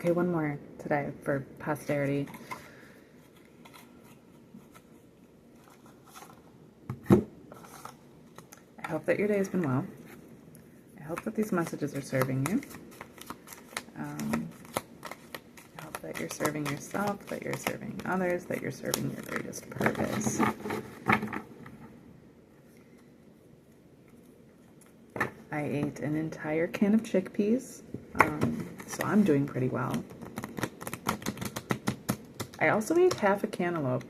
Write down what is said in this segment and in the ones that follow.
Okay, one more today for posterity. I hope that your day has been well. I hope that these messages are serving you. I hope that you're serving yourself, that you're serving others, that you're serving your greatest purpose. I ate an entire can of chickpeas, so I'm doing pretty well. I also ate half a cantaloupe.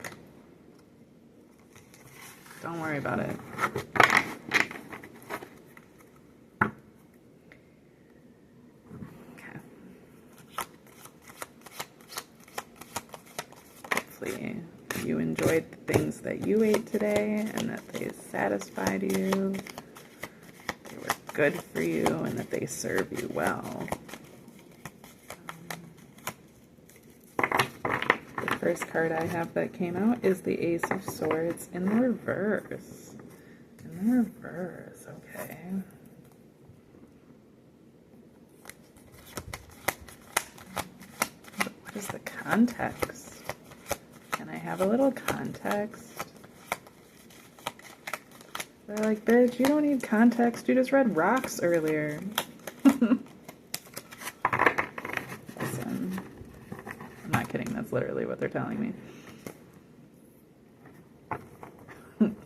Don't worry about it. Okay. Hopefully you enjoyed the things that you ate today and that they satisfied you, they were good for you, and that they serve you well. The first card I have that came out is the Ace of Swords in the reverse. In the reverse, okay. What is the context? Can I have a little context? They're like, bitch, you don't need context. You just read rocks earlier. Listen, I'm not kidding. That's literally what they're telling me.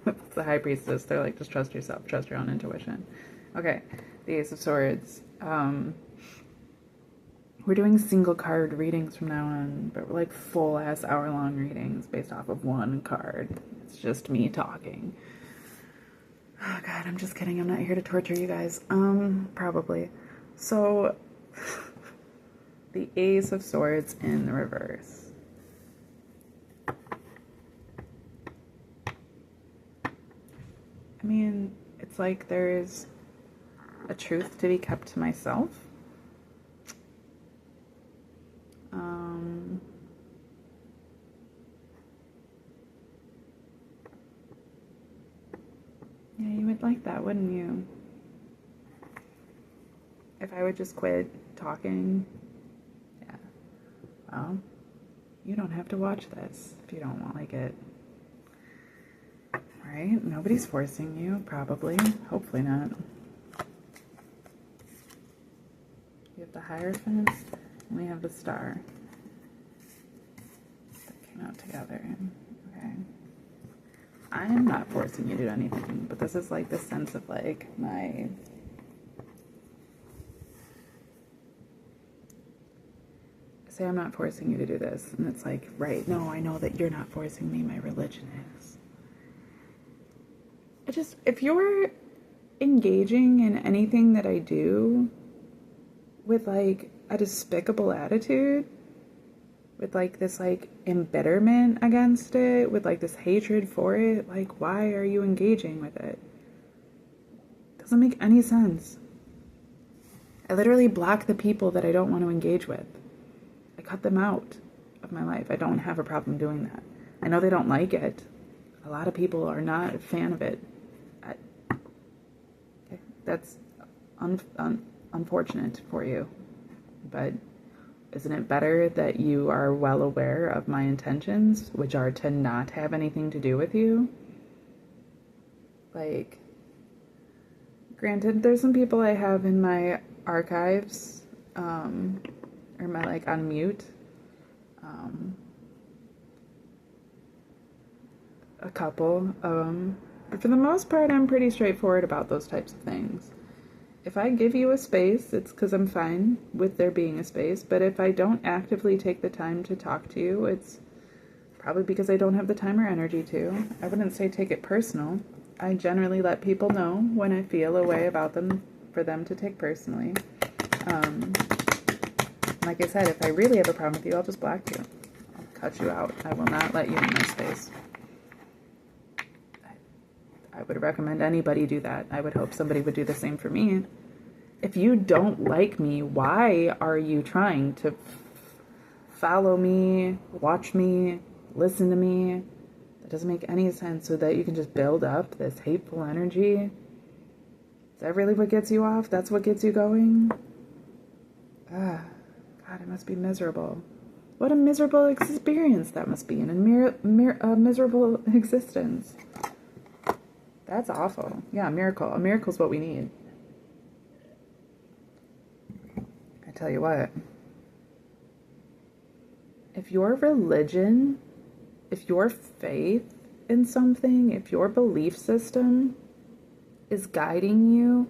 It's the High Priestess. They're like, just trust yourself. Trust your own intuition. Okay, the Ace of Swords. We're doing single card readings from now on, but we're like full ass hour-long readings based off of one card. It's just me talking. Oh God, I'm just kidding. I'm not here to torture you guys. Probably. So, the Ace of Swords in the reverse. I mean, it's like there's a truth to be kept to myself. Yeah, you would like that, wouldn't you? If I would just quit talking. Yeah. Well, you don't have to watch this if you don't want like it. Right? Nobody's forcing you, probably. Hopefully not. You have the Hierophant, and we have the Star. That came out together. Okay. I am not forcing you to do anything, but this is like the sense of like my... Say I'm not forcing you to do this, and it's like, right, no, I know that you're not forcing me, my religion is. If you're engaging in anything that I do with like a despicable attitude, with like this like embitterment against it, with like this hatred for it, like why are you engaging with it? Doesn't make any sense. I literally block the people that I don't want to engage with. I cut them out of my life. I don't have a problem doing that. I know they don't like it. A lot of people are not a fan of it. Okay, that's unfortunate for you, but isn't it better that you are well aware of my intentions, which are to not have anything to do with you? Like, granted, there's some people I have in my archives, or my, like, on mute. A couple of them. But for the most part, I'm pretty straightforward about those types of things. If I give you a space, it's because I'm fine with there being a space. But if I don't actively take the time to talk to you, it's probably because I don't have the time or energy to. I wouldn't say take it personal. I generally let people know when I feel a way about them for them to take personally. Like I said, if I really have a problem with you, I'll just block you. I'll cut you out. I will not let you in my space. I would recommend anybody do that. I would hope somebody would do the same for me. If you don't like me, why are you trying to follow me, watch me, listen to me? That doesn't make any sense, so that you can just build up this hateful energy. Is that really what gets you off? That's what gets you going? God, it must be miserable. What a miserable experience that must be, and a miserable existence. That's awful. Yeah, a miracle. A miracle's what we need. I tell you what. If your religion, if your faith in something, if your belief system is guiding you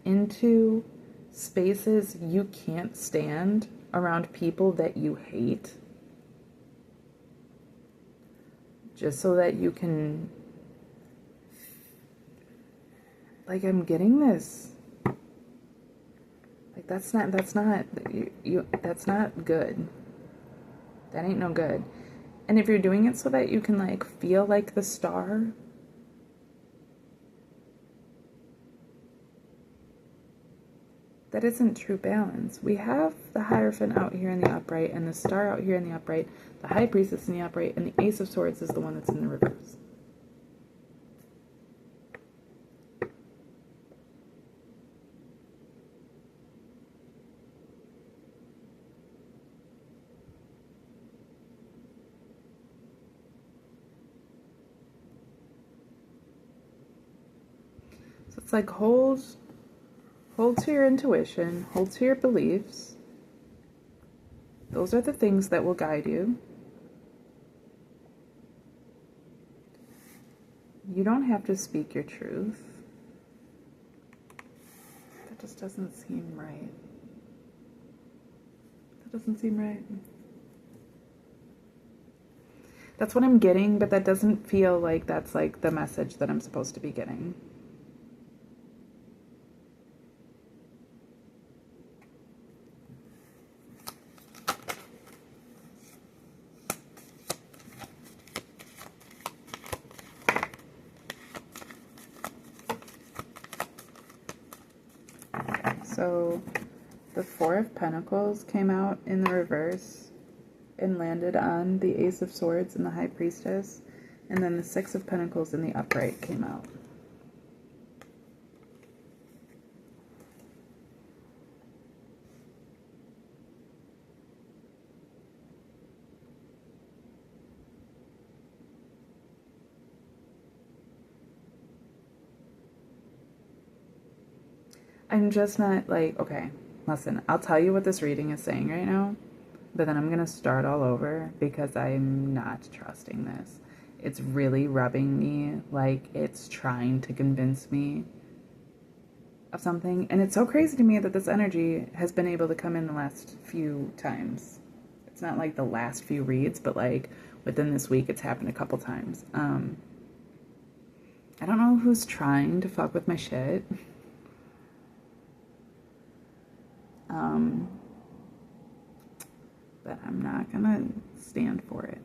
into spaces you can't stand around people that you hate, just so that you can, like, I'm getting this, like, that's not good. That ain't no good. And if you're doing it so that you can, like, feel like the star, that isn't true balance. We have the Hierophant out here in the upright, and the star out here in the upright, the High Priestess in the upright, and the Ace of Swords is the one that's in the reverse. So it's like hold to your intuition, hold to your beliefs. Those are the things that will guide you. You don't have to speak your truth. That just doesn't seem right. That doesn't seem right. That's what I'm getting, but that doesn't feel like that's like the message that I'm supposed to be getting. So the Four of Pentacles came out in the reverse and landed on the Ace of Swords and the High Priestess, and then the Six of Pentacles in the upright came out. I'm just not like, okay, listen, I'll tell you what this reading is saying right now, but then I'm going to start all over because I'm not trusting this. It's really rubbing me like it's trying to convince me of something. And it's so crazy to me that this energy has been able to come in the last few times. It's not like the last few reads, but like within this week, it's happened a couple times. I don't know who's trying to fuck with my shit. But I'm not gonna stand for it.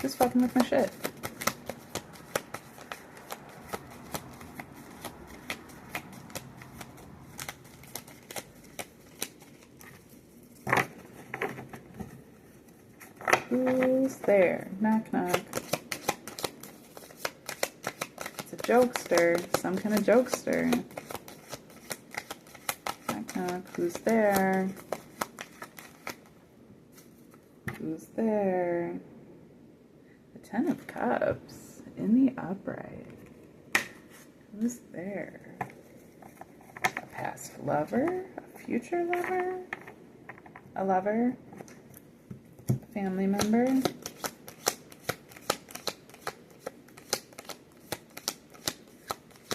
Just fucking with my shit. Who's there? Knock, knock. Jokester, some kind of jokester. Knock, knock. Who's there? Who's there? The Ten of Cups in the upright. Who's there? A past lover? A future lover? A lover? A family member?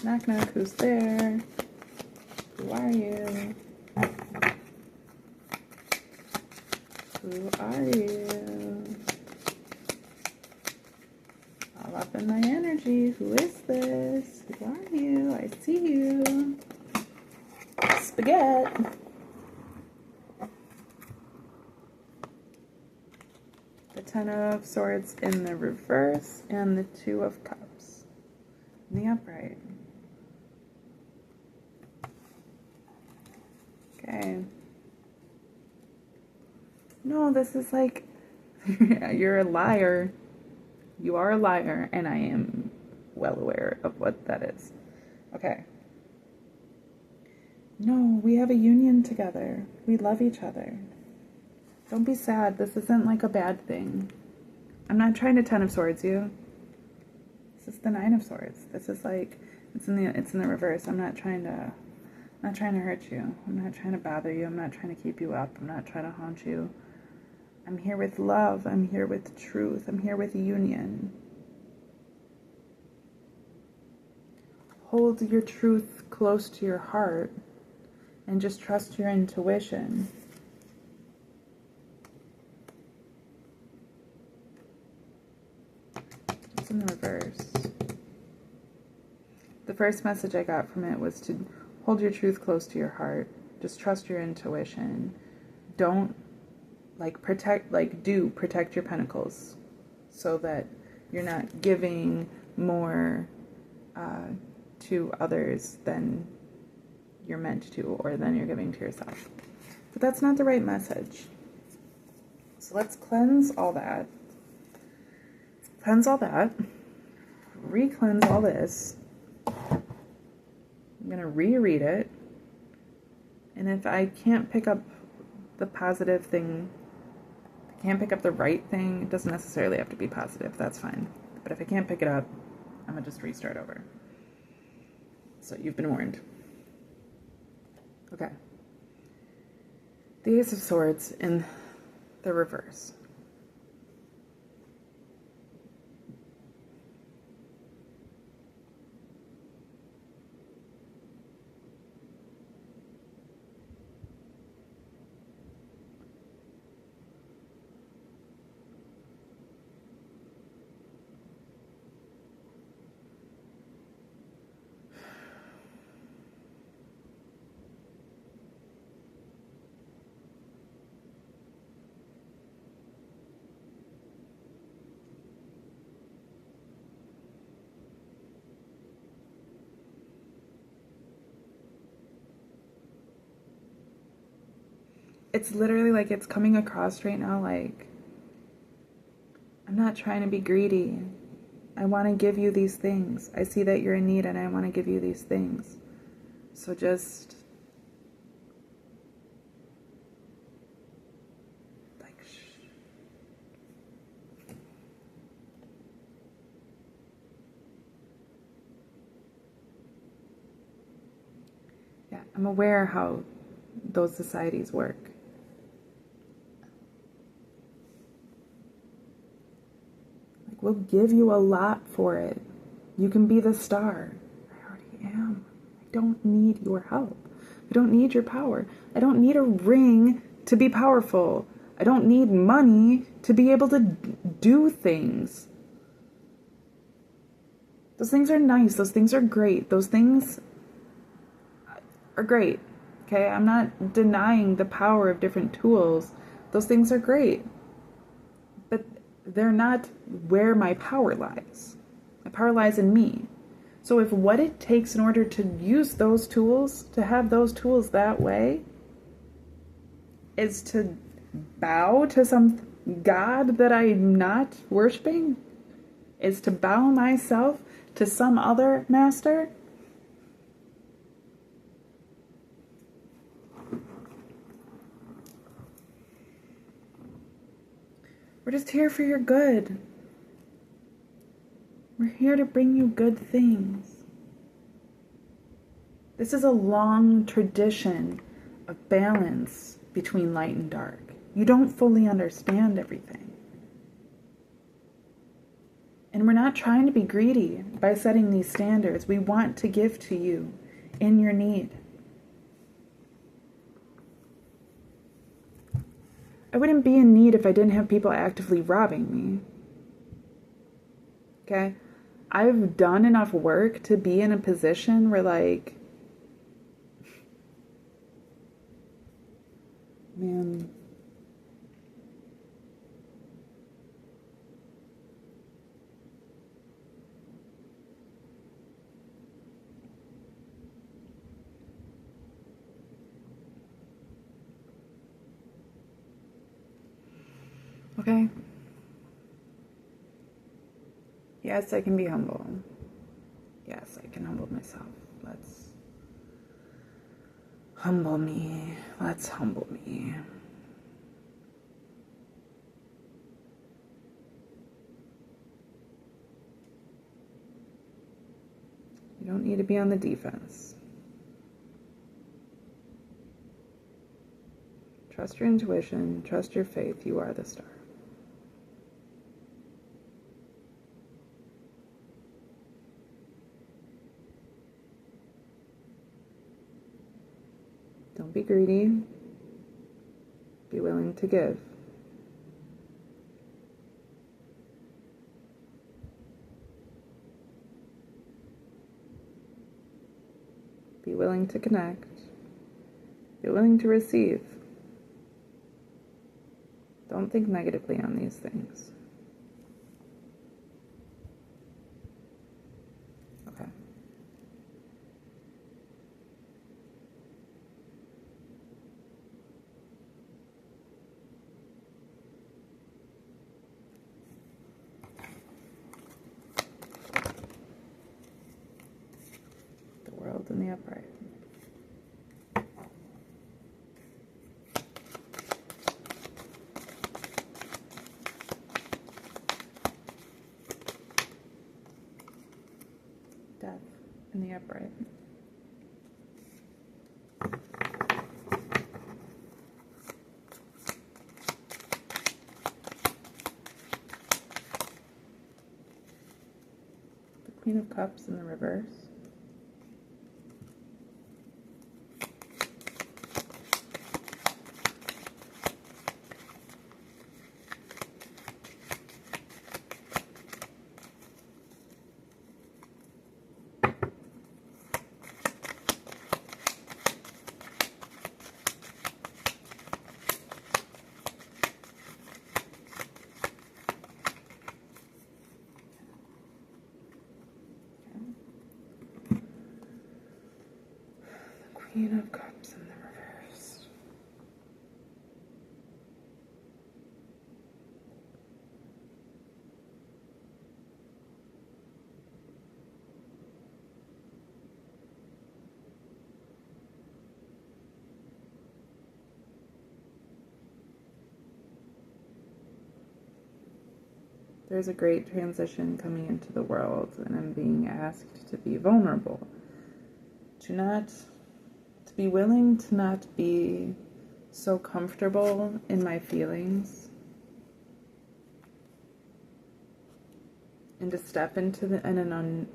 Knock, knock, who's there? Who are you? Who are you? All up in my energy. Who is this? Who are you? I see you. Spaghetti. The Ten of Swords in the reverse and the Two of Cups in the upright. Okay. No, this is like, you're a liar. You are a liar, and I am well aware of what that is. Okay. No, we have a union together. We love each other. Don't be sad. This isn't like a bad thing. I'm not trying to Ten of Swords you. This is the Nine of Swords. This is like, it's in the reverse. I'm not trying to hurt you. I'm not trying to bother you. I'm not trying to keep you up. I'm not trying to haunt you. I'm here with love. I'm here with truth. I'm here with union. Hold your truth close to your heart and just trust your intuition. It's in the reverse. The first message I got from it was to hold your truth close to your heart. Just trust your intuition. Don't protect your pentacles so that you're not giving more to others than you're meant to, or than you're giving to yourself. But that's not the right message. So let's cleanse all that. Re-cleanse all this. I'm going to reread it. And if I can't pick up the positive thing, if I can't pick up the right thing, it doesn't necessarily have to be positive. That's fine. But if I can't pick it up, I'm going to just restart over. So you've been warned. Okay. The Ace of Swords in the reverse. It's literally like it's coming across right now like, I'm not trying to be greedy. I want to give you these things. I see that you're in need and I want to give you these things. So just yeah, I'm aware how those societies work. We'll give you a lot for it. You can be the star. I already am. I don't need your help. I don't need your power. I don't need a ring to be powerful. I don't need money to be able to do things. Those things are nice. Those things are great. Those things are great. Okay? I'm not denying the power of different tools. Those things are great. But they're not where my power lies. My power lies in me. So if what it takes in order to use those tools, to have those tools that way, is to bow to some God that I'm not worshiping, is to bow myself to some other master, we're just here for your good. We're here to bring you good things. This is a long tradition of balance between light and dark. You don't fully understand everything. And we're not trying to be greedy by setting these standards. We want to give to you in your need. I wouldn't be in need if I didn't have people actively robbing me. Okay? I've done enough work to be in a position where, like, man, okay? Yes, I can be humble. Yes, I can humble myself. Let's humble me. Let's humble me. You don't need to be on the defense. Trust your intuition, trust your faith. You are the star. Don't be greedy. Be willing to give. Be willing to connect. Be willing to receive. Don't think negatively on these things. Okay. The world in the upright. Death in the upright. The Queen of Cups in the reverse. Queen of Cups in the reverse. There's a great transition coming into the world, and I'm being asked to be vulnerable. To be willing to not be so comfortable in my feelings, and to step into an unknown.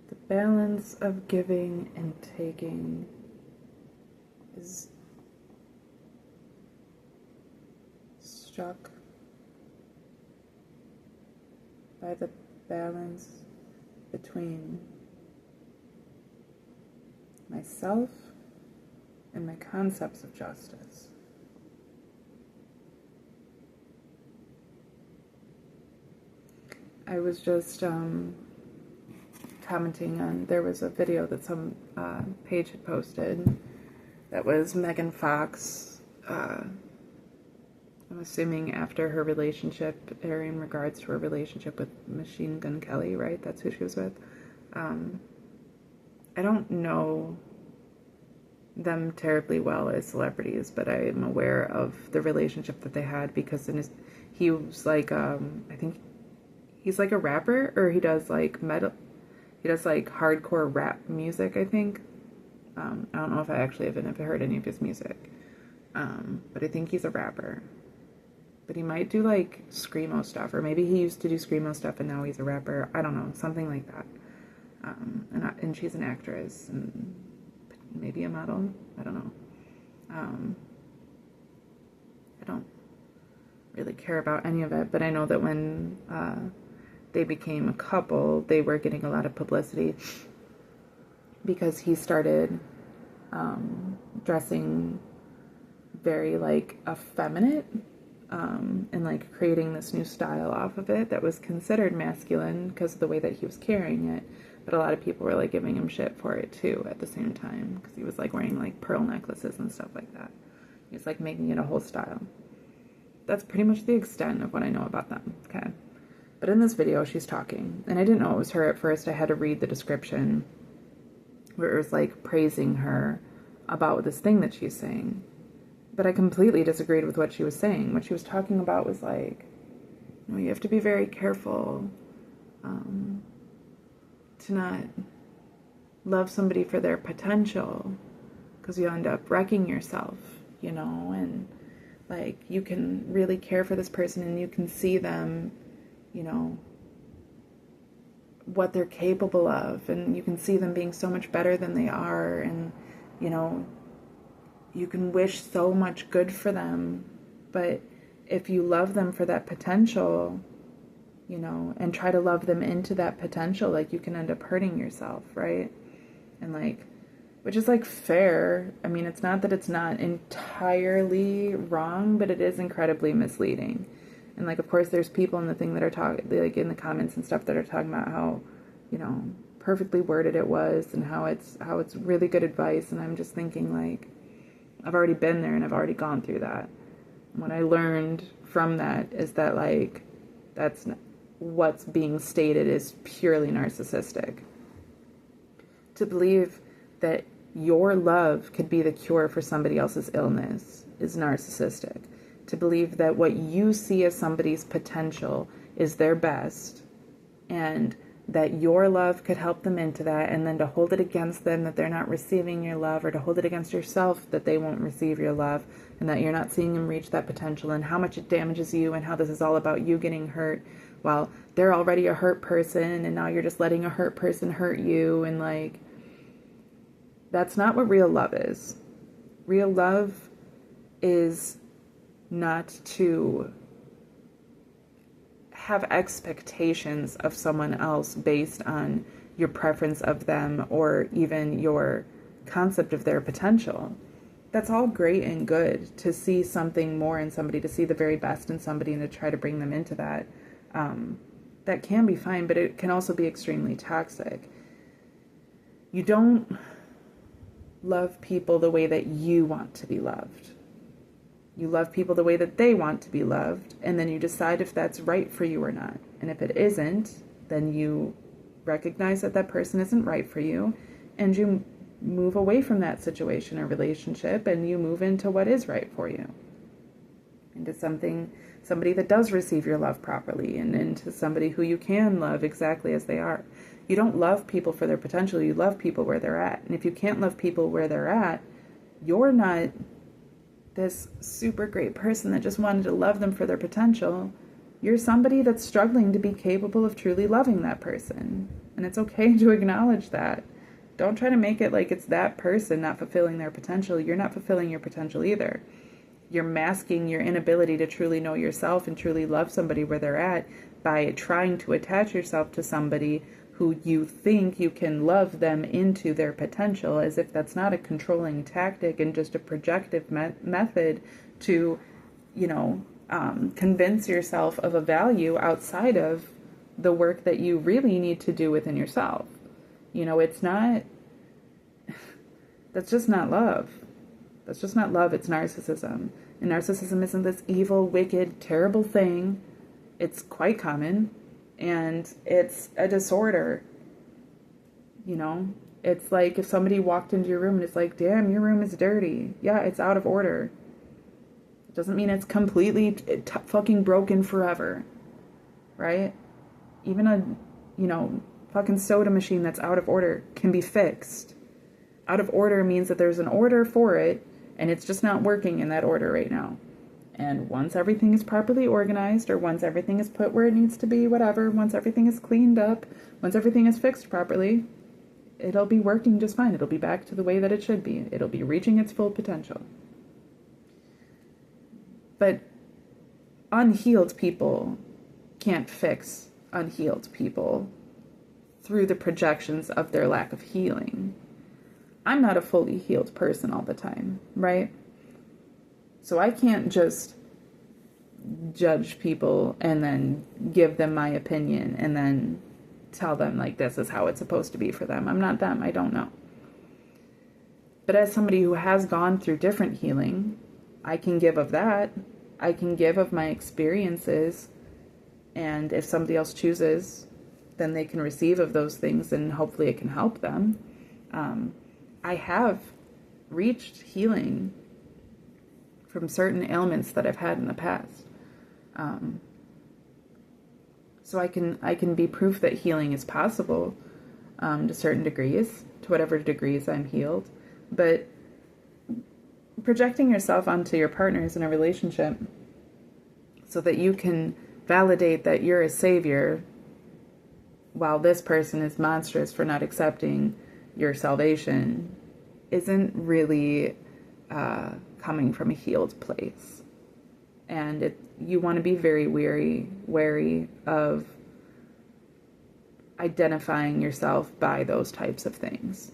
The balance of giving and taking is struck by the balance between myself and my concepts of justice. I was just commenting on, there was a video that some page had posted that was Megan Fox, I'm assuming after her relationship, or in regards to her relationship with Machine Gun Kelly, right? That's who she was with. I don't know them terribly well as celebrities, but I am aware of the relationship that they had because he was like, I think he's like a rapper, or he does like metal, he does like hardcore rap music, I think. I don't know if I actually have ever heard any of his music, but I think he's a rapper. But he might do like screamo stuff, or maybe he used to do screamo stuff and now he's a rapper. I don't know, something like that. And she's an actress and maybe a model. I don't know. I don't really care about any of it, but I know that when they became a couple, they were getting a lot of publicity because he started dressing very like effeminate, and like creating this new style off of it that was considered masculine because of the way that he was carrying it. But a lot of people were like giving him shit for it too at the same time because he was like wearing like pearl necklaces and stuff like that. He was like making it a whole style. That's pretty much the extent of what I know about them, okay? But in this video, she's talking, and I didn't know it was her at first. I had to read the description where it was like praising her about this thing that she's saying. But I completely disagreed with what she was saying. What she was talking about was like, you know, you have to be very careful to not love somebody for their potential because you end up wrecking yourself, you know, and like you can really care for this person and you can see them, you know, what they're capable of, and you can see them being so much better than they are, and you know, you can wish so much good for them, but if you love them for that potential, you know, and try to love them into that potential, like you can end up hurting yourself, right? And like, which is like fair. I mean, it's not that it's not entirely wrong, but it is incredibly misleading. And like, of course, there's people in the thing that are talking, like in the comments and stuff, that are talking about how, you know, perfectly worded it was and how it's really good advice. And I'm just thinking like, I've already been there and I've already gone through that. And what I learned from that is that like, that's not, what's being stated is purely narcissistic. To believe that your love could be the cure for somebody else's illness is narcissistic. To believe that what you see as somebody's potential is their best, and that your love could help them into that, and then to hold it against them that they're not receiving your love, or to hold it against yourself that they won't receive your love, and that you're not seeing them reach that potential, and how much it damages you, and how this is all about you getting hurt while they're already a hurt person, and now you're just letting a hurt person hurt you. And like, that's not what real love is. Real love is not to have expectations of someone else based on your preference of them or even your concept of their potential. That's all great and good to see something more in somebody, to see the very best in somebody and to try to bring them into that. That can be fine, but it can also be extremely toxic. You don't love people the way that you want to be loved. You love people the way that they want to be loved, and then you decide if that's right for you or not. And if it isn't, then you recognize that that person isn't right for you, and you move away from that situation or relationship, and you move into what is right for you. Into somebody that does receive your love properly, and into somebody who you can love exactly as they are. You don't love people for their potential, you love people where they're at. And if you can't love people where they're at, you're not this super great person that just wanted to love them for their potential. You're somebody that's struggling to be capable of truly loving that person. And it's okay to acknowledge that. Don't try to make it like it's that person not fulfilling their potential. You're not fulfilling your potential either. You're masking your inability to truly know yourself and truly love somebody where they're at by trying to attach yourself to somebody who you think you can love them into their potential, as if that's not a controlling tactic and just a projective method to, you know, convince yourself of a value outside of the work that you really need to do within yourself. You know, it's not, that's just not love. That's just not love, it's narcissism. And narcissism isn't this evil, wicked, terrible thing. It's quite common, and it's a disorder. You know, it's like if somebody walked into your room and it's like, damn, your room is dirty. Yeah, it's out of order. It doesn't mean it's completely fucking broken forever, right? Even a, fucking soda machine that's out of order can be fixed. Out of order means that there's an order for it, and it's just not working in that order right now. And once everything is properly organized, or once everything is put where it needs to be, whatever, once everything is cleaned up, once everything is fixed properly, it'll be working just fine. It'll be back to the way that it should be. It'll be reaching its full potential. But unhealed people can't fix unhealed people through the projections of their lack of healing. I'm not a fully healed person all the time, right? So I can't just judge people and then give them my opinion and then tell them like this is how it's supposed to be for them. I'm not them. I don't know. But as somebody who has gone through different healing, I can give of that. I can give of my experiences. And if somebody else chooses, then they can receive of those things, and hopefully it can help them. I have reached healing from certain ailments that I've had in the past. So I can be proof that healing is possible to certain degrees, to whatever degrees I'm healed. But projecting yourself onto your partners in a relationship so that you can validate that you're a savior while this person is monstrous for not accepting your salvation isn't really coming from a healed place. And you want to be very wary of identifying yourself by those types of things,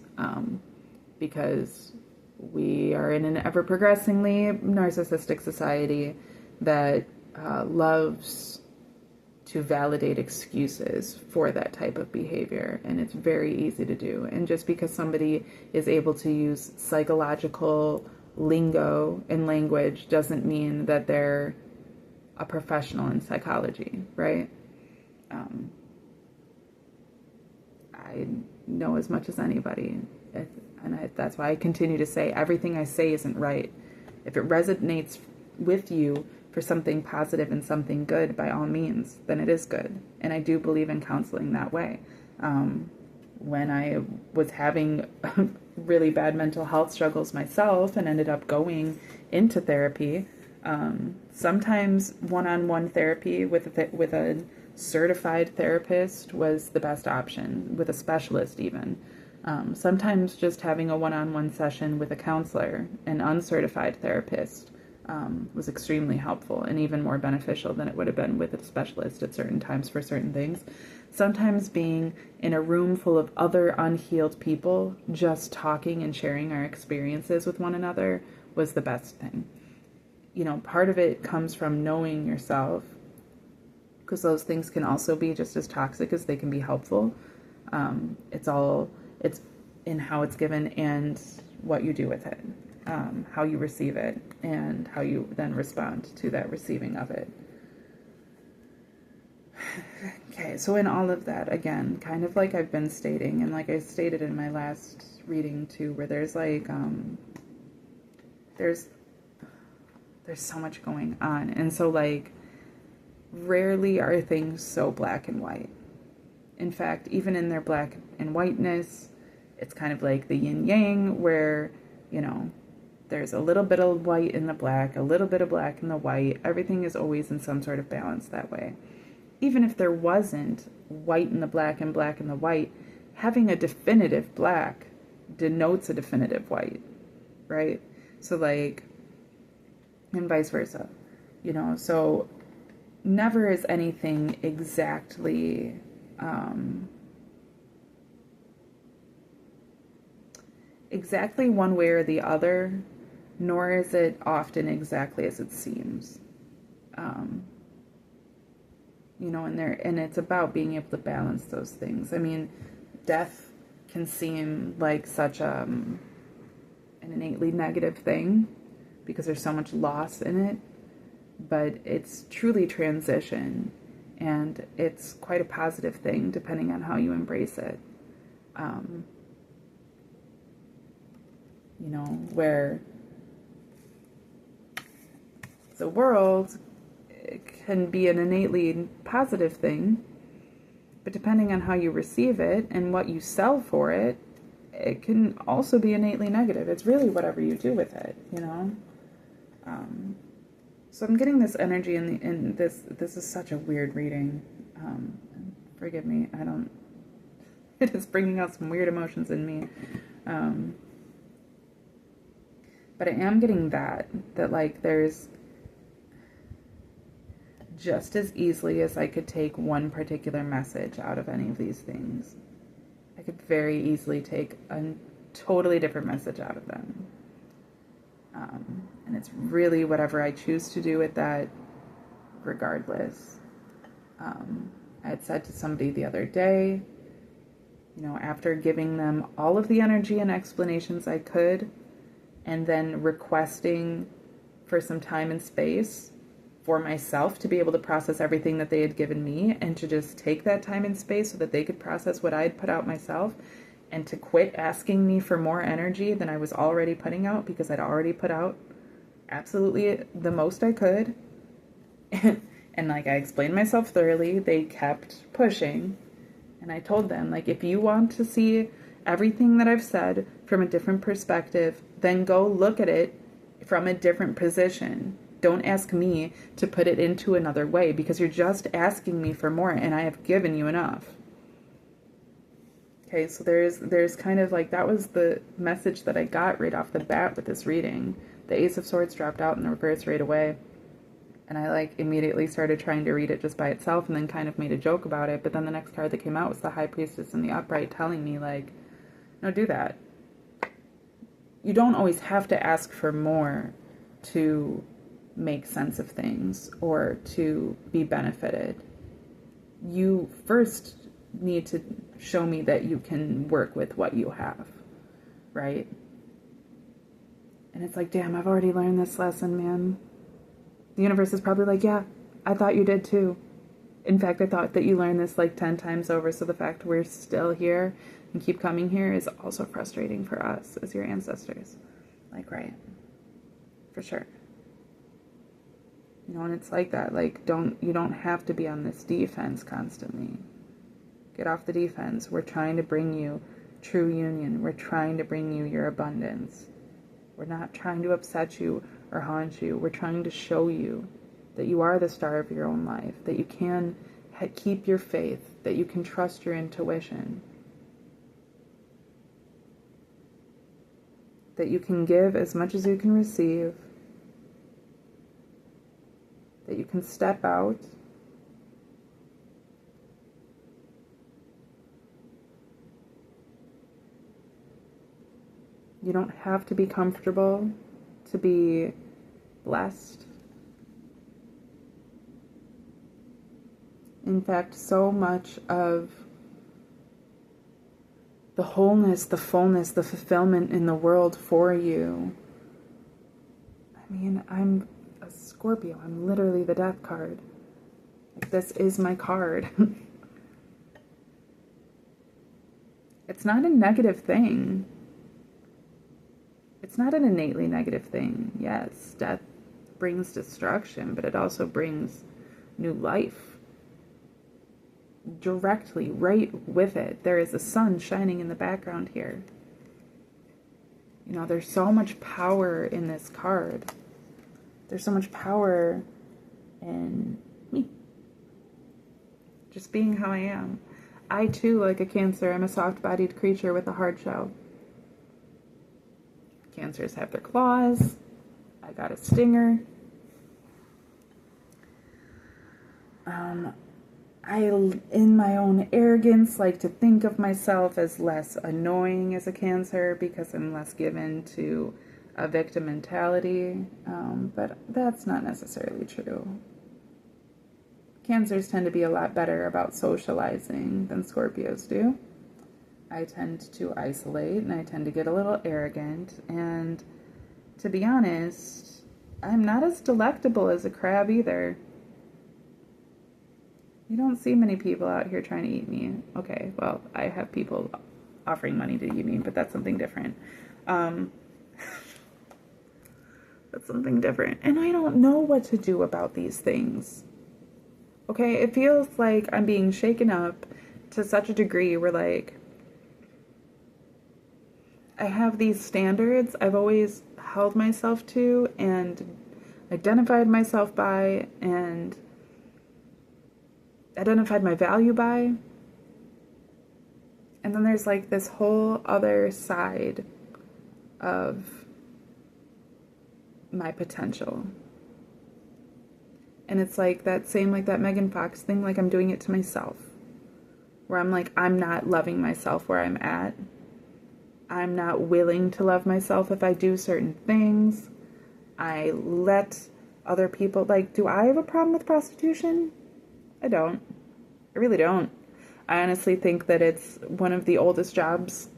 because we are in an ever-progressingly narcissistic society that loves to validate excuses for that type of behavior, and it's very easy to do. And just because somebody is able to use psychological lingo and language doesn't mean that they're a professional in psychology, right? I know as much as anybody, and that's why I continue to say everything I say isn't right. If it resonates with you for something positive and something good, by all means, then it is good. And I do believe in counseling that way. When I was having really bad mental health struggles myself and ended up going into therapy, sometimes one-on-one therapy with a certified therapist was the best option, with a specialist even. Sometimes just having a one-on-one session with a counselor, an uncertified therapist, was extremely helpful and even more beneficial than it would have been with a specialist at certain times for certain things. Sometimes being in a room full of other unhealed people, just talking and sharing our experiences with one another was the best thing. Part of it comes from knowing yourself, because those things can also be just as toxic as they can be helpful. It's in how it's given and what you do with it. How you receive it, and how you then respond to that receiving of it. Okay, so in all of that, again, kind of like I've been stating, and like I stated in my last reading too, where there's like, there's so much going on, and so like, rarely are things so black and white. In fact, even in their black and whiteness, it's kind of like the yin yang, where, there's a little bit of white in the black, a little bit of black in the white. Everything is always in some sort of balance that way. Even if there wasn't white in the black and black in the white, having a definitive black denotes a definitive white, right? So like, and vice versa, so never is anything exactly, exactly one way or the other, nor is it often exactly as it seems. you know, and it's about being able to balance those things. I mean, death can seem like such an innately negative thing because there's so much loss in it, but it's truly transition, and it's quite a positive thing depending on how you embrace it. You know, where the world can be an innately positive thing, but depending on how you receive it and what you sell for it, it can also be innately negative. It's really whatever you do with it, you know? So I'm getting this energy in this. This is such a weird reading. Forgive me. It is bringing out some weird emotions in me. But I am getting that like there's just as easily as I could take one particular message out of any of these things, I could very easily take a totally different message out of them. And it's really whatever I choose to do with that, regardless. I had said to somebody the other day, you know, after giving them all of the energy and explanations I could, and then requesting for some time and space for myself to be able to process everything that they had given me, and to just take that time and space so that they could process what I had put out myself, and to quit asking me for more energy than I was already putting out, because I'd already put out absolutely the most I could. And like, I explained myself thoroughly. They kept pushing, and I told them, like, if you want to see everything that I've said from a different perspective, then go look at it from a different position. Don't ask me to put it into another way, because you're just asking me for more, and I have given you enough. Okay, so there's kind of like, that was the message that I got right off the bat with this reading. The Ace of Swords dropped out in the reverse right away, and I like immediately started trying to read it just by itself, and then kind of made a joke about it. But then the next card that came out was the High Priestess in the upright, telling me, like, no, do that. You don't always have to ask for more to make sense of things or to be benefited. You first need to show me that you can work with what you have, right? And it's like, damn, I've already learned this lesson, man. The universe is probably like, yeah, I thought you did too. In fact, I thought that you learned this like 10 times over, so the fact we're still here and keep coming here is also frustrating for us as your ancestors. Like, right. For sure. You know, and it's like that. Like, you don't have to be on this defense constantly. Get off the defense. We're trying to bring you true union. We're trying to bring you your abundance. We're not trying to upset you or haunt you. We're trying to show you that you are the star of your own life, that you can keep your faith, that you can trust your intuition, that you can give as much as you can receive, that you can step out, you don't have to be comfortable to be blessed. In fact, so much of the wholeness, the fullness, the fulfillment in the world for you. I mean, I'm a Scorpio. I'm literally the death card. Like, this is my card. It's not a negative thing. It's not an innately negative thing. Yes, death brings destruction, but it also brings new life. Directly, right with it. There is a sun shining in the background here. You know, there's so much power in this card. There's so much power in me. Just being how I am. I too, like a Cancer, am a soft-bodied creature with a hard shell. Cancers have their claws. I got a stinger. I, in my own arrogance, like to think of myself as less annoying as a Cancer because I'm less given to a victim mentality, but that's not necessarily true. Cancers tend to be a lot better about socializing than Scorpios do. I tend to isolate, and I tend to get a little arrogant, and to be honest, I'm not as delectable as a crab either. You don't see many people out here trying to eat me. Okay, well, I have people offering money to eat me, but that's something different. That's something different. And I don't know what to do about these things. Okay, it feels like I'm being shaken up to such a degree where, like, I have these standards I've always held myself to and identified myself by and identified my value by. And then there's like this whole other side of my potential. And it's like that same, like that Megan Fox thing, like I'm doing it to myself. Where I'm like, I'm not loving myself where I'm at. I'm not willing to love myself if I do certain things. I let other people, like, do I have a problem with prostitution? I don't. I really don't. I honestly think that it's one of the oldest jobs,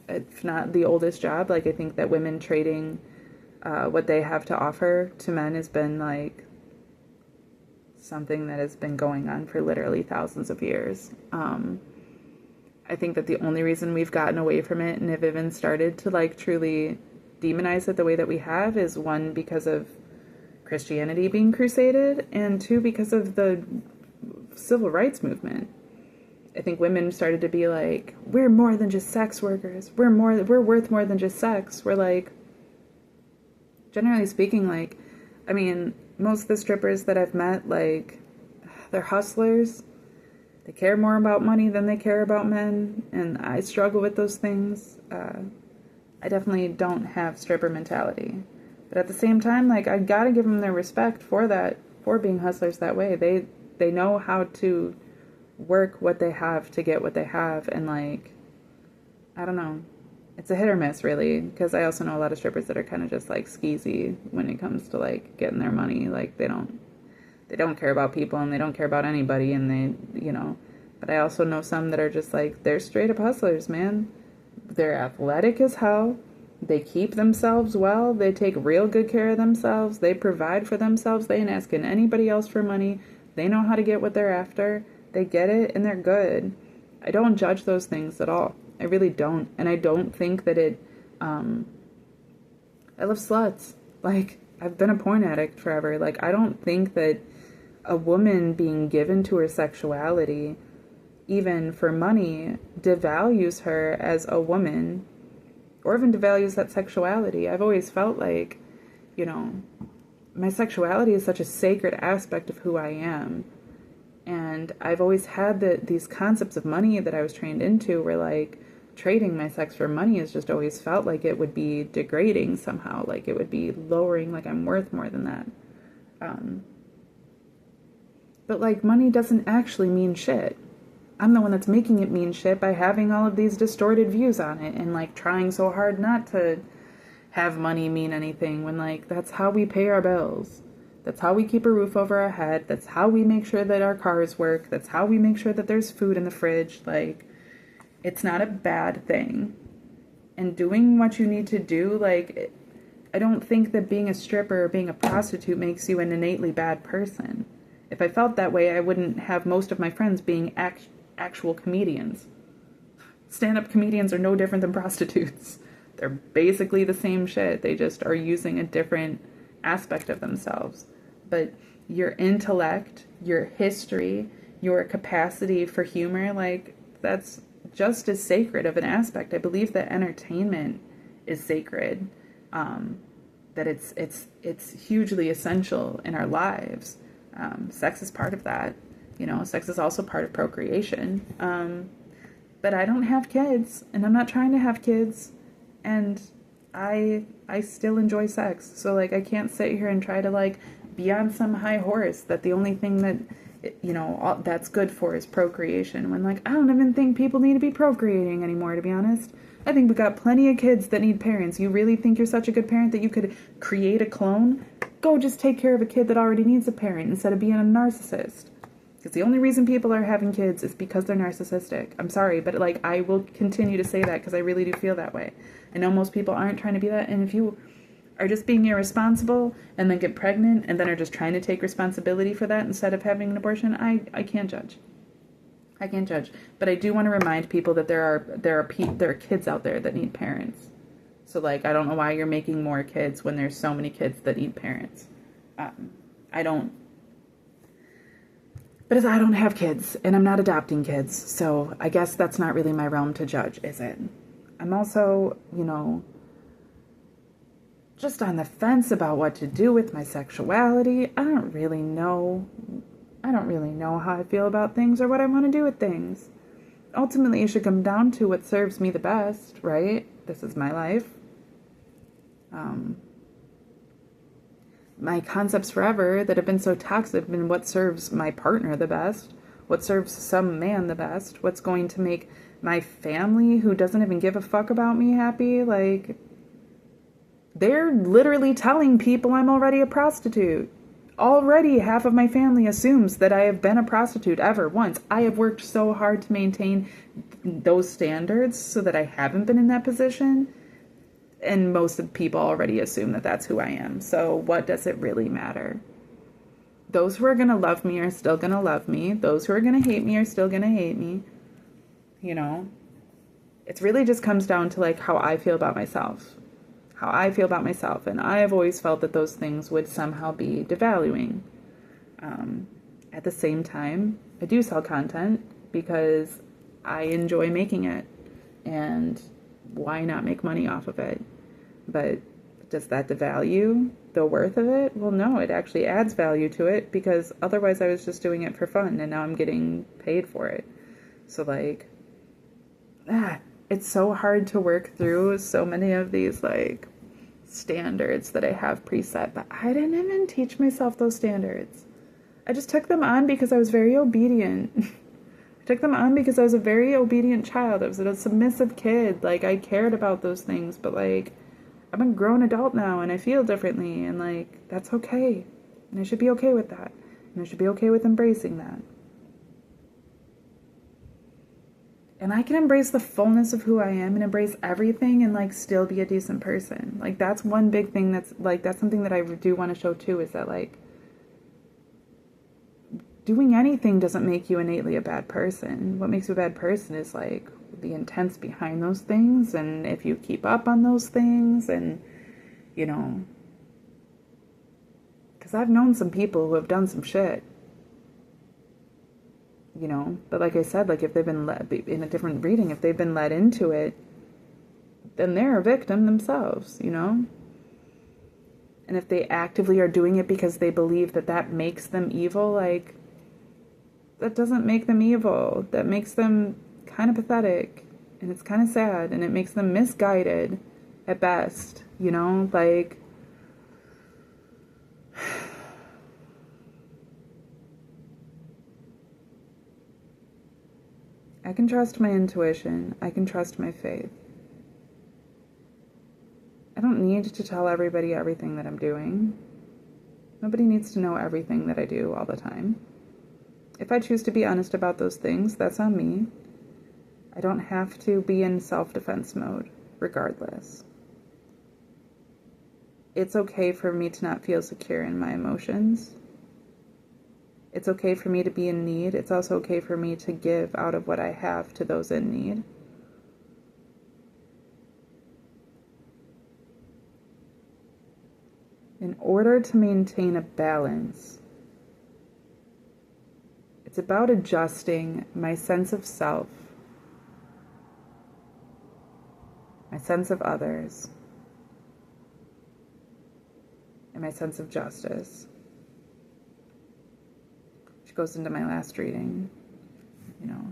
if not the oldest job. Like, I think that women trading what they have to offer to men has been, like, something that has been going on for literally thousands of years. I think that the only reason we've gotten away from it and have even started to, like, truly demonize it the way that we have is, one, because of Christianity being crusaded, and two, because of the civil rights movement. I think women started to be like, we're more than just sex workers. We're worth more than just sex. We're like, generally speaking, like, I mean, most of the strippers that I've met, like, they're hustlers. They care more about money than they care about men, and I struggle with those things. I definitely don't have stripper mentality. But at the same time, like, I gotta give them their respect for that, for being hustlers that way. They know how to work what they have to get what they have, and, like, I don't know. It's a hit or miss, really, because I also know a lot of strippers that are kind of just, like, skeezy when it comes to, like, getting their money. Like, they don't care about people, and they don't care about anybody, and they, you know. But I also know some that are just, like, they're straight up hustlers, man. They're athletic as hell. They keep themselves well. They take real good care of themselves. They provide for themselves. They ain't asking anybody else for money. They know how to get what they're after. They get it, and they're good. I don't judge those things at all. I really don't. And I don't think that it, I love sluts. Like, I've been a porn addict forever. Like, I don't think that a woman being given to her sexuality, even for money, devalues her as a woman, or even devalues that sexuality. I've always felt like, you know, my sexuality is such a sacred aspect of who I am. And I've always had these concepts of money that I was trained into, where, like, trading my sex for money has just always felt like it would be degrading somehow, like it would be lowering, like I'm worth more than that. But, like, money doesn't actually mean shit. I'm the one that's making it mean shit by having all of these distorted views on it and, like, trying so hard not to have money mean anything when, like, that's how we pay our bills. That's how we keep a roof over our head. That's how we make sure that our cars work. That's how we make sure that there's food in the fridge. Like, it's not a bad thing. And doing what you need to do, like, I don't think that being a stripper or being a prostitute makes you an innately bad person. If I felt that way, I wouldn't have most of my friends being actual comedians. Stand-up comedians are no different than prostitutes. They're basically the same shit. They just are using a different aspect of themselves. But your intellect, your history, your capacity for humor, like, that's just as sacred of an aspect. I believe that entertainment is sacred. That it's hugely essential in our lives. Sex is part of that. You know, sex is also part of procreation. But I don't have kids, and I'm not trying to have kids, and I still enjoy sex. So, like, I can't sit here and try to, like, be on some high horse that the only thing that, you know, that's good for is procreation. When, like, I don't even think people need to be procreating anymore, to be honest. I think we got plenty of kids that need parents. You really think you're such a good parent that you could create a clone? Go just take care of a kid that already needs a parent instead of being a narcissist. Because the only reason people are having kids is because they're narcissistic. I'm sorry, but like, I will continue to say that because I really do feel that way. I know most people aren't trying to be that, and if you are just being irresponsible and then get pregnant and then are just trying to take responsibility for that instead of having an abortion, I can't judge. I can't judge. But I do want to remind people that there are kids out there that need parents. So like, I don't know why you're making more kids when there's so many kids that need parents. I don't have kids, and I'm not adopting kids, so I guess that's not really my realm to judge, is it? I'm also, just on the fence about what to do with my sexuality. I don't really know how I feel about things or what I want to do with things. Ultimately, it should come down to what serves me the best, right? This is my life. My concepts forever that have been so toxic have been what serves my partner the best, what serves some man the best, what's going to make my family who doesn't even give a fuck about me happy. Like, they're literally telling people I'm already a prostitute. Already half of my family assumes that I have been a prostitute ever once. I have worked so hard to maintain those standards so that I haven't been in that position. And most of the people already assume that that's who I am. So what does it really matter? Those who are going to love me are still going to love me. Those who are going to hate me are still going to hate me. It really just comes down to like how I feel about myself. How I feel about myself. And I have always felt that those things would somehow be devaluing. At the same time, I do sell content because I enjoy making it. And why not make money off of it? But does that devalue the worth of it? Well, no, it actually adds value to it because otherwise I was just doing it for fun and now I'm getting paid for it. So like, it's so hard to work through so many of these like standards that I have preset, but I didn't even teach myself those standards. I just took them on because I was very obedient. I took them on because I was a very obedient child. I was a submissive kid. Like, I cared about those things, but like, I'm a grown adult now and I feel differently, and like, that's okay. And I should be okay with that. And I should be okay with embracing that. And I can embrace the fullness of who I am and embrace everything and like still be a decent person. Like, that's one big thing that's something that I do want to show too, is that like, doing anything doesn't make you innately a bad person. What makes you a bad person is like the intents behind those things, and if you keep up on those things, and because I've known some people who have done some shit, but like I said, like if they've been led in a different reading, if they've been led into it, then they're a victim themselves, and if they actively are doing it because they believe that that makes them evil, like, that doesn't make them evil. That makes them kind of pathetic, and it's kind of sad, and it makes them misguided at best, like, I can trust my intuition. I can trust my faith. I don't need to tell everybody everything that I'm doing. Nobody needs to know everything that I do all the time. If I choose to be honest about those things, that's on me. I don't have to be in self-defense mode, regardless. It's okay for me to not feel secure in my emotions. It's okay for me to be in need. It's also okay for me to give out of what I have to those in need. In order to maintain a balance, it's about adjusting my sense of self, my sense of others, and my sense of justice, which goes into my last reading,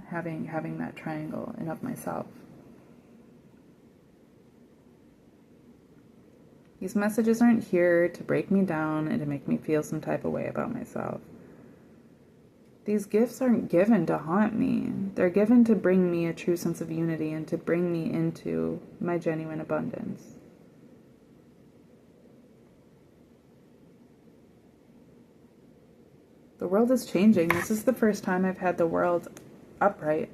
having that triangle and of myself. These messages aren't here to break me down and to make me feel some type of way about myself. These gifts aren't given to haunt me. They're given to bring me a true sense of unity and to bring me into my genuine abundance. The world is changing. This is the first time I've had the world upright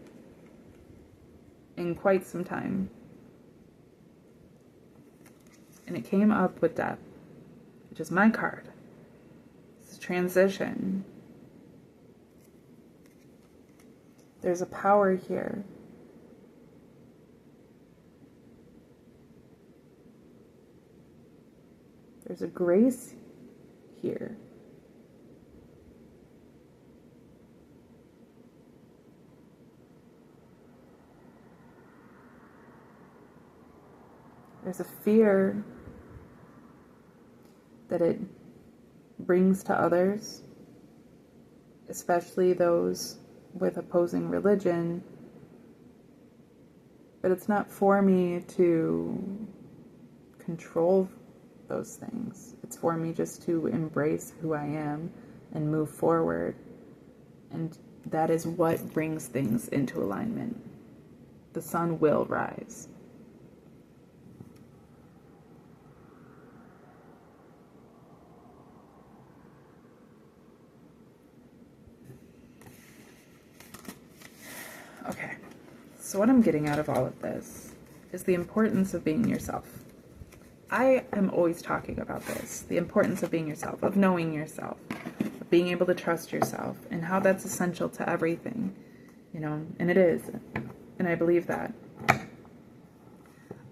in quite some time. And it came up with death, which is my card. It's a transition. There's a power here. There's a grace here. There's a fear that it brings to others, especially those with opposing religion, but it's not for me to control those things. It's for me just to embrace who I am and move forward, and that is what brings things into alignment. The sun will rise. Okay, so what I'm getting out of all of this is the importance of being yourself. I am always talking about this, the importance of being yourself, of knowing yourself, of being able to trust yourself, and how that's essential to everything, you know, and it is, and I believe that.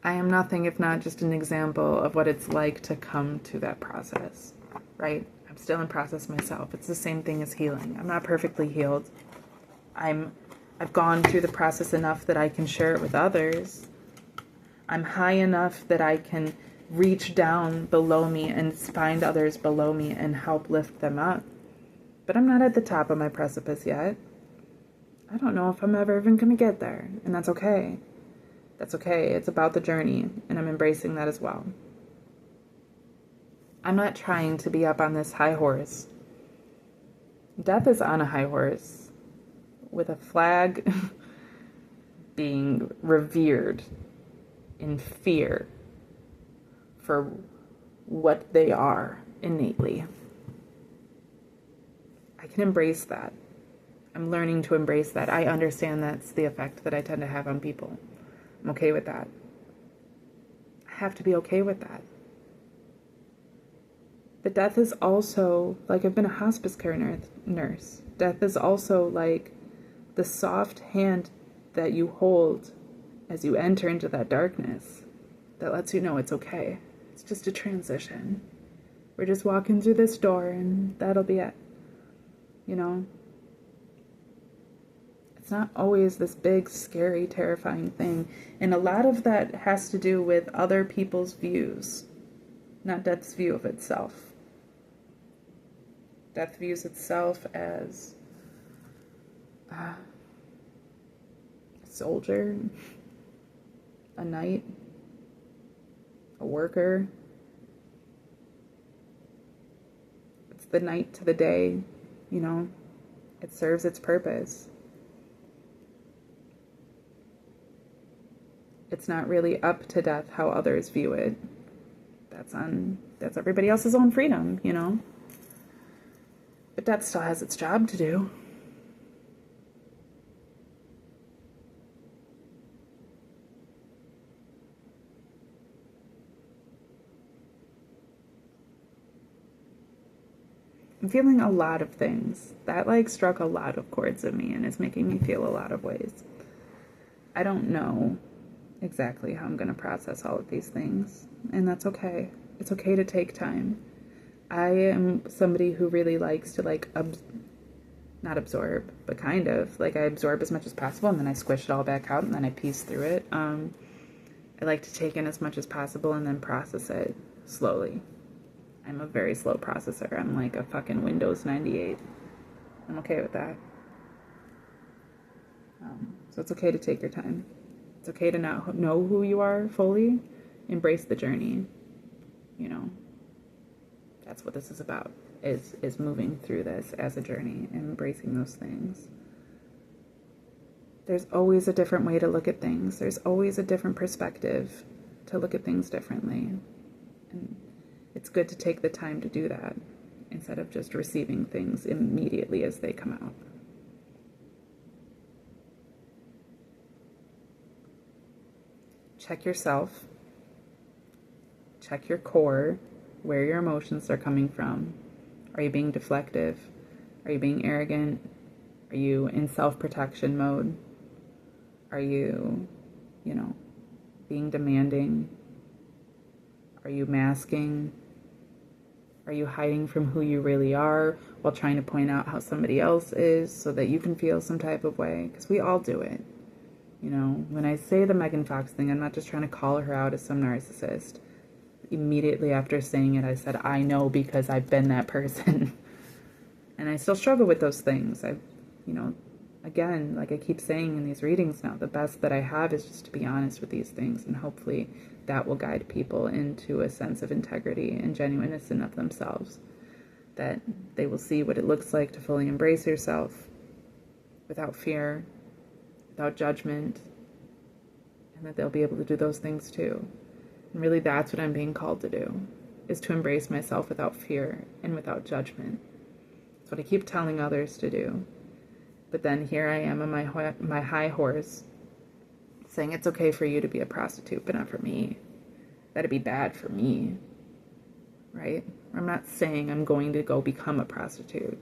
I am nothing if not just an example of what it's like to come to that process, right? I'm still in process myself. It's the same thing as healing. I'm not perfectly healed. I've gone through the process enough that I can share it with others. I'm high enough that I can reach down below me and find others below me and help lift them up. But I'm not at the top of my precipice yet. I don't know if I'm ever even going to get there, and that's okay. That's okay. It's about the journey, and I'm embracing that as well. I'm not trying to be up on this high horse. Death is on a high horse, with a flag being revered in fear for what they are innately. I can embrace that. I'm learning to embrace that. I understand that's the effect that I tend to have on people. I'm okay with that. I have to be okay with that. But death is also, like, I've been a hospice care nurse. Death is also like the soft hand that you hold as you enter into that darkness that lets you know it's okay. It's just a transition. We're just walking through this door and that'll be it. You know? It's not always this big, scary, terrifying thing. And a lot of that has to do with other people's views, not death's view of itself. Death views itself as a soldier, a knight, a worker. It's the night to the day, you know. It serves its purpose. It's not really up to death how others view it. That's everybody else's own freedom, you know. But death still has its job to do. I'm feeling a lot of things. That, like, struck a lot of chords in me and is making me feel a lot of ways. I don't know exactly how I'm going to process all of these things, and that's okay. It's okay to take time. I am somebody who really likes to, like, not absorb, but kind of. Like, I absorb as much as possible, and then I squish it all back out, and then I piece through it. I like to take in as much as possible and then process it slowly. I'm a very slow processor. I'm like a fucking Windows 98. I'm okay with that. So it's okay to take your time. It's okay to not know who you are fully. Embrace the journey. You know, that's what this is about, is moving through this as a journey and embracing those things. There's always a different way to look at things. There's always a different perspective to look at things differently. And it's good to take the time to do that. instead of just receiving things immediately as they come out. Check yourself. Check your core, where your emotions are coming from. Are you being deflective? Are you being arrogant? Are you in self-protection mode? Are you, being demanding? Are you masking? Are you hiding from who you really are while trying to point out how somebody else is so that you can feel some type of way? Because we all do it. When I say the Megan Fox thing, I'm not just trying to call her out as some narcissist. Immediately after saying it, I said, I know because I've been that person. And I still struggle with those things. Again, like I keep saying in these readings now, the best that I have is just to be honest with these things. And hopefully that will guide people into a sense of integrity and genuineness in of themselves. That they will see what it looks like to fully embrace yourself without fear, without judgment, and that they'll be able to do those things too. And really that's what I'm being called to do, is to embrace myself without fear and without judgment. That's what I keep telling others to do. But then here I am on my high horse saying it's okay for you to be a prostitute, but not for me. That'd be bad for me, right? I'm not saying I'm going to go become a prostitute,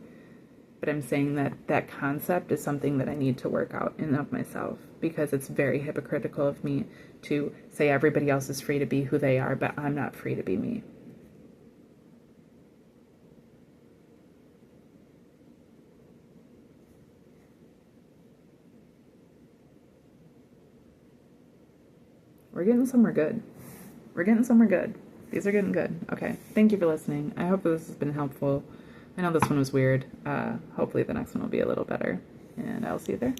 but I'm saying that that concept is something that I need to work out in of myself, because it's very hypocritical of me to say everybody else is free to be who they are, but I'm not free to be me. We're getting somewhere good. We're getting somewhere good. These are getting good. Okay. Thank you for listening. I hope this has been helpful. I know this one was weird. Hopefully the next one will be a little better. And I'll see you there.